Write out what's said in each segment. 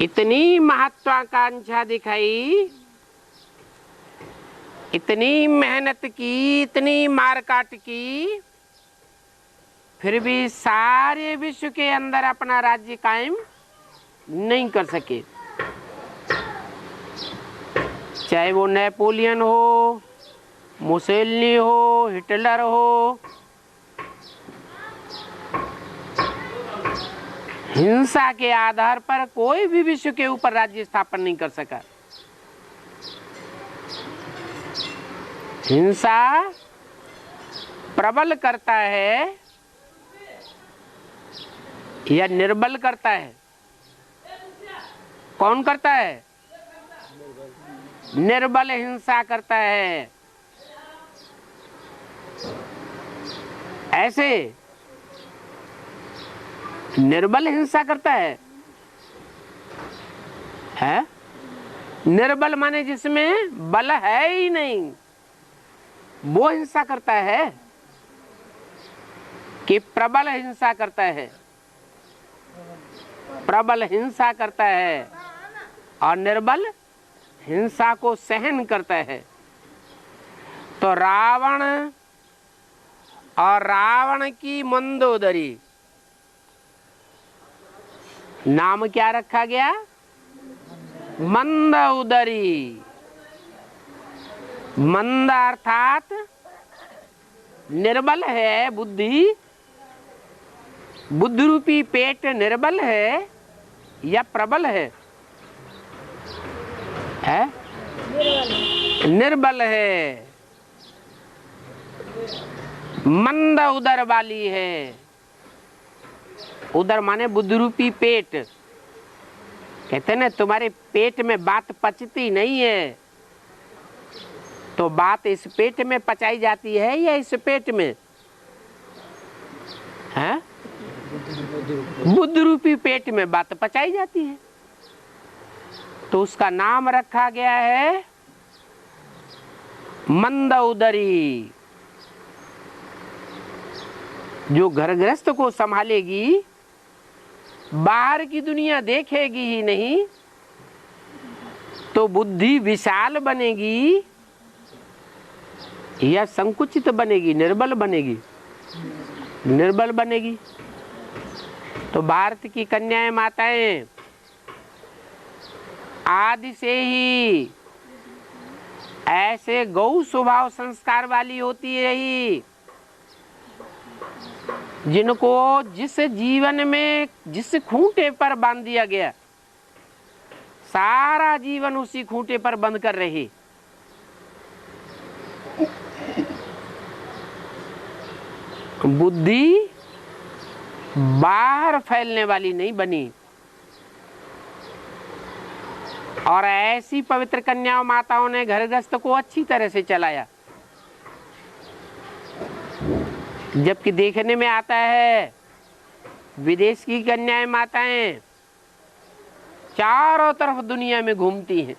इतनी महत्वाकांक्षा दिखाई, इतनी मेहनत की, इतनी मारकाट की, फिर भी सारे विश्व के अंदर अपना राज्य कायम नहीं कर सके। चाहे वो नेपोलियन हो, मुसोलिनी हो, हिटलर हो, हिंसा के आधार पर कोई भी विश्व के ऊपर राज्य स्थापन नहीं कर सका। हिंसा प्रबल करता है या निर्बल करता है? कौन करता है? निर्बल हिंसा करता है। ऐसे निर्बल हिंसा करता है। निर्बल माने जिसमें बल है ही नहीं, वो हिंसा करता है कि प्रबल हिंसा करता है? प्रबल हिंसा करता है और निर्बल हिंसा को सहन करता है। तो रावण और रावण की मंदोदरी नाम क्या रखा गया? मंद उदरी। मंद अर्थात निर्बल है बुद्धि, बुद्धि रूपी पेट निर्बल है या प्रबल है? निर्बल है, मंद उदर वाली है। उदर माने बुद्धि रूपी पेट। कहते ना तुम्हारे पेट में बात पचती नहीं है, तो बात इस पेट में पचाई जाती है या इस पेट में? है बुद्धि रूपी पेट में बात पचाई जाती है। तो उसका नाम रखा गया है मंद उदरी। जो घर गृहस्थ को संभालेगी, बाहर की दुनिया देखेगी ही नहीं, तो बुद्धि विशाल बनेगी या संकुचित बनेगी? निर्बल बनेगी। निर्बल बनेगी। तो भारत की कन्याएं माताएं आदि से ही ऐसे गौ स्वभाव संस्कार वाली होती रही, जिनको जिस जीवन में जिस खूंटे पर बांध दिया गया, सारा जीवन उसी खूंटे पर बंद कर रही। बुद्धि बाहर फैलने वाली नहीं बनी। और ऐसी पवित्र कन्याओं माताओं ने घर गृहस्थ को अच्छी तरह से चलाया। जबकि देखने में आता है विदेश की कन्याएं माताएं चारों तरफ दुनिया में घूमती हैं।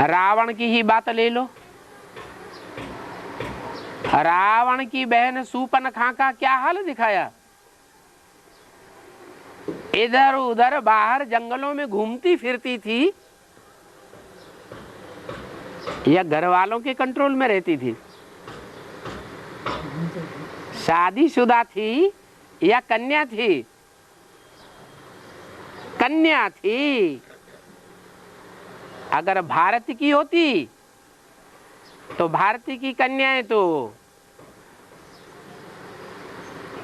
रावण की ही बात ले लो। रावण की बहन सूर्पनखा का क्या हाल दिखाया? इधर उधर बाहर जंगलों में घूमती फिरती थी या घर वालों के कंट्रोल में रहती थी? शादीशुदा थी या कन्या थी? कन्या थी। अगर भारत की होती तो भारत की कन्याएं तो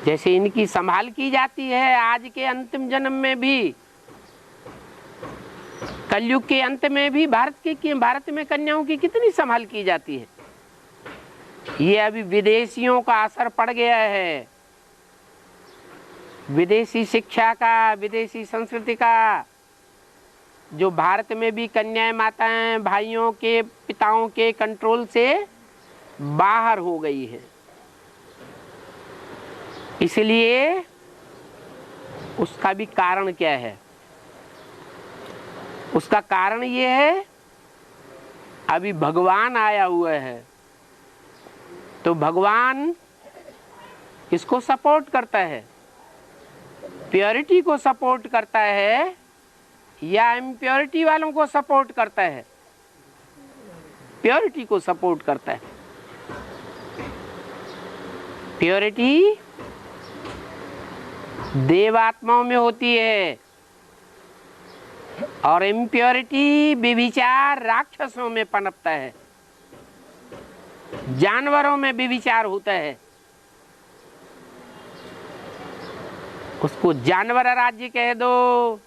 जैसे इनकी संभाल की जाती है आज के अंतिम जन्म में भी, कलयुग के अंत में भी भारत में कन्याओं की कितनी संभाल की जाती है। ये अभी विदेशियों का असर पड़ गया है, विदेशी शिक्षा का, विदेशी संस्कृति का, जो भारत में भी कन्याएं माताएं भाइयों के पिताओं के कंट्रोल से बाहर हो गई है। इसलिए उसका भी कारण क्या है? उसका कारण ये है अभी भगवान आया हुआ है, तो भगवान किसको सपोर्ट करता है? प्योरिटी को सपोर्ट करता है या इम्प्योरिटी वालों को सपोर्ट करता है? प्योरिटी को सपोर्ट करता है। प्योरिटी देवात्माओं में होती है और इम्प्योरिटी व्यभिचार राक्षसों में पनपता है, जानवरों में व्यभिचार होता है। उसको जानवर राज्य कह दो,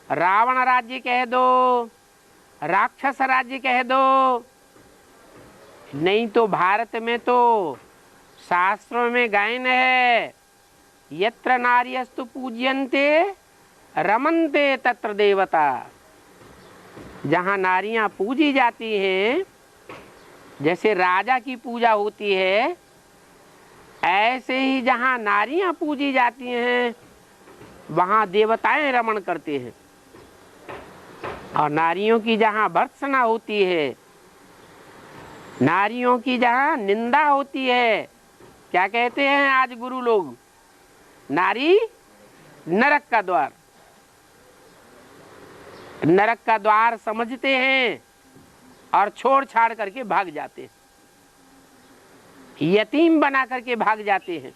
रावण राज्य कह दो, राक्षस राज्य कह दो, नहीं तो भारत में तो शास्त्रों में गायन है, यत्र नार्यस्तु पूज्यन्ते रमन्ते तत्र देवता। जहाँ नारियां पूजी जाती हैं, जैसे राजा की पूजा होती है, ऐसे ही जहाँ नारियां पूजी जाती हैं वहाँ देवताएं रमण करते हैं। और नारियों की जहाँ भर्त्सना होती है, नारियों की जहाँ निंदा होती है, क्या कहते हैं आज गुरु लोग? नारी नरक का द्वार। नरक का द्वार समझते हैं और छोड़ छाड़ करके भाग जाते हैं, यतीम बना करके भाग जाते हैं।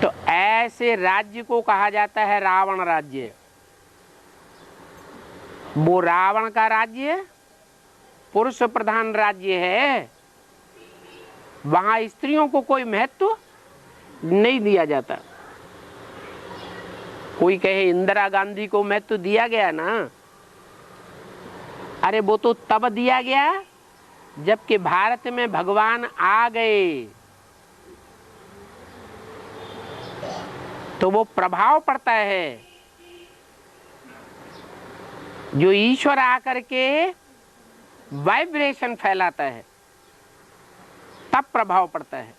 तो ऐसे राज्य को कहा जाता है रावण राज्य। वो रावण का राज्य पुरुष प्रधान राज्य है, वहां स्त्रियों को कोई महत्व नहीं दिया जाता। कोई कहे इंदिरा गांधी को महत्व दिया गया ना, अरे वो तो तब दिया गया जबकि भारत में भगवान आ गए, तो वो प्रभाव पड़ता है। जो ईश्वर आकर के वाइब्रेशन फैलाता है तब प्रभाव पड़ता है,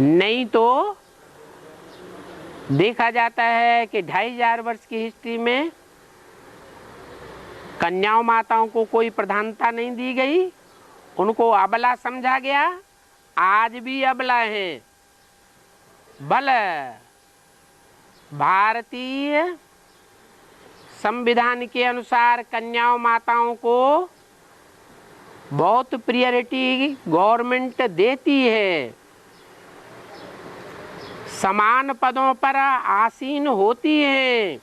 नहीं तो देखा जाता है कि 2500 वर्ष की हिस्ट्री में कन्याओं माताओं को कोई प्रधानता नहीं दी गई, उनको अबला समझा गया। आज भी अबला हैं। भले भारतीय संविधान के अनुसार कन्याओं माताओं को बहुत प्रायोरिटी गवर्नमेंट देती है, समान पदों पर आसीन होती हैं,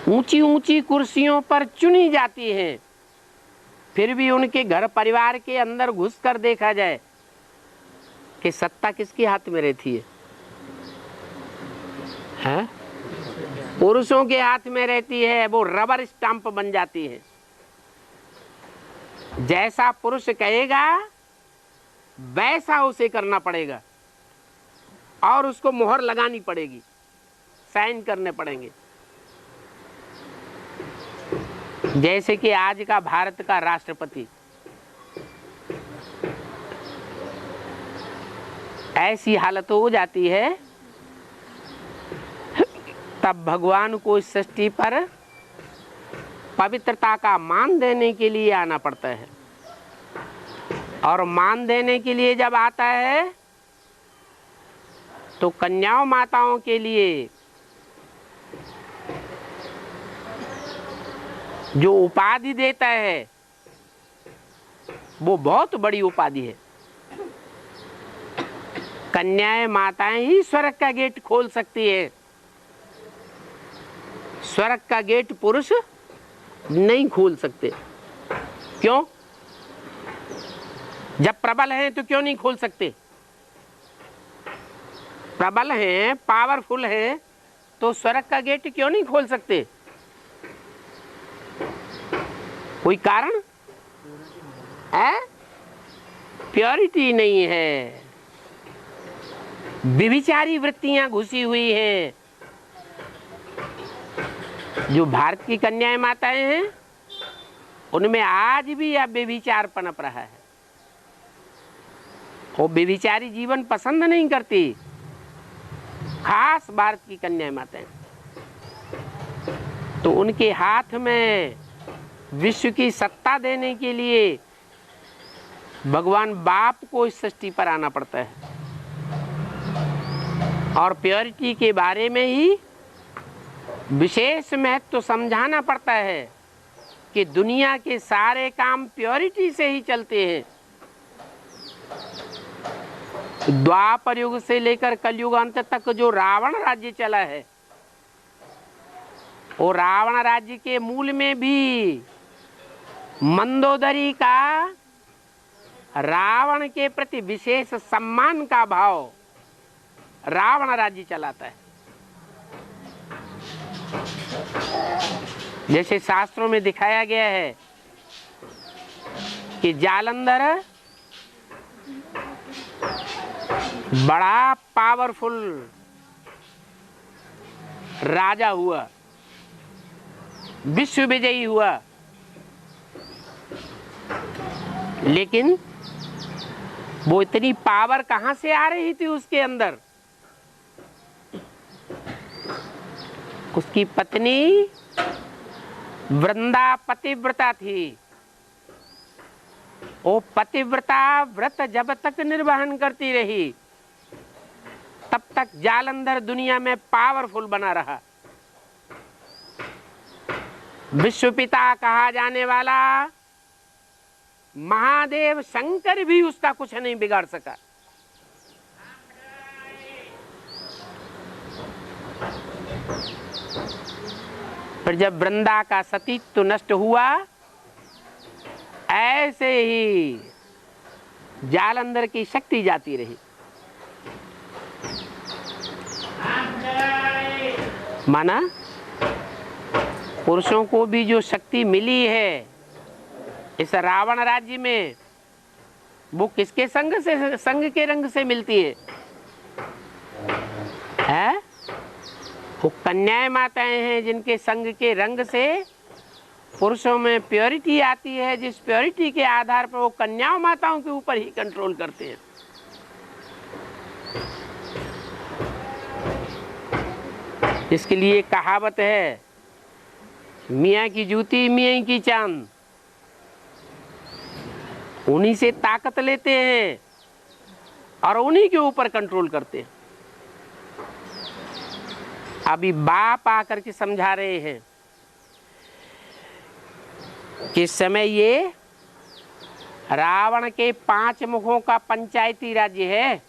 ऊंची ऊंची कुर्सियों पर चुनी जाती हैं। फिर भी उनके घर परिवार के अंदर घुसकर देखा जाए कि सत्ता किसके हाथ में रहती है? पुरुषों के हाथ में रहती है। वो रबर स्टंप बन जाती है। जैसा पुरुष कहेगा वैसा उसे करना पड़ेगा और उसको मोहर लगानी पड़ेगी, साइन करने पड़ेंगे। जैसे कि आज का भारत का राष्ट्रपति, ऐसी हालत हो जाती है तब भगवान को इस सृष्टि पर पवित्रता का मान देने के लिए आना पड़ता है। और मान देने के लिए जब आता है तो कन्याओं माताओं के लिए जो उपाधि देता है वो बहुत बड़ी उपाधि है। कन्याएं माताएं ही स्वर्ग का गेट खोल सकती है। स्वर्ग का गेट पुरुष नहीं खोल सकते। क्यों? जब प्रबल हैं तो क्यों नहीं खोल सकते? प्रबल हैं, पावरफुल हैं, तो स्वर्ग का गेट क्यों नहीं खोल सकते? कोई कारण है? प्योरिटी नहीं है, व्यभिचारी वृत्तियां घुसी हुई हैं। जो भारत की कन्याएं माताएं हैं उनमें आज भी अब व्यभिचार पनप रहा है। वो व्यभिचारी जीवन पसंद नहीं करती, खास भारत की कन्याएं माताएं। तो उनके हाथ में विश्व की सत्ता देने के लिए भगवान बाप को इस सृष्टि पर आना पड़ता है। और प्योरिटी के बारे में ही विशेष महत्व समझाना पड़ता है कि दुनिया के सारे काम प्योरिटी से ही चलते हैं। द्वापर युग से लेकर कलयुग अंत तक जो रावण राज्य चला है, वो रावण राज्य के मूल में भी मंदोदरी का रावण के प्रति विशेष सम्मान का भाव रावण राज्य चलाता है। जैसे शास्त्रों में दिखाया गया है कि जालंधर बड़ा पावरफुल राजा हुआ, विश्व विजयी हुआ, लेकिन वो इतनी पावर कहां से आ रही थी उसके अंदर? उसकी पत्नी वृंदा पतिव्रता थी। वो पतिव्रता व्रत जब तक निर्वहन करती रही तब तक जालंधर दुनिया में पावरफुल बना रहा। विश्व पिता कहा जाने वाला महादेव शंकर भी उसका कुछ नहीं बिगाड़ सका। पर जब वृंदा का सतीत्व नष्ट हुआ, ऐसे ही जालंधर की शक्ति जाती रही। माना पुरुषों को भी जो शक्ति मिली है इस रावण राज्य में, वो किसके संग के रंग से मिलती है? वो कन्याएं माताएं हैं जिनके संग के रंग से पुरुषों में प्योरिटी आती है, जिस प्योरिटी के आधार पर वो कन्याओं माताओं के ऊपर ही कंट्रोल करते हैं। इसके लिए कहावत है, मियाँ की जूती मियाँ की चांद। उन्हीं से ताकत लेते हैं और उन्हीं के ऊपर कंट्रोल करते हैं। अभी बाप आकर के समझा रहे हैं कि इस समय ये रावण के 5 मुखों का पंचायती राज्य है।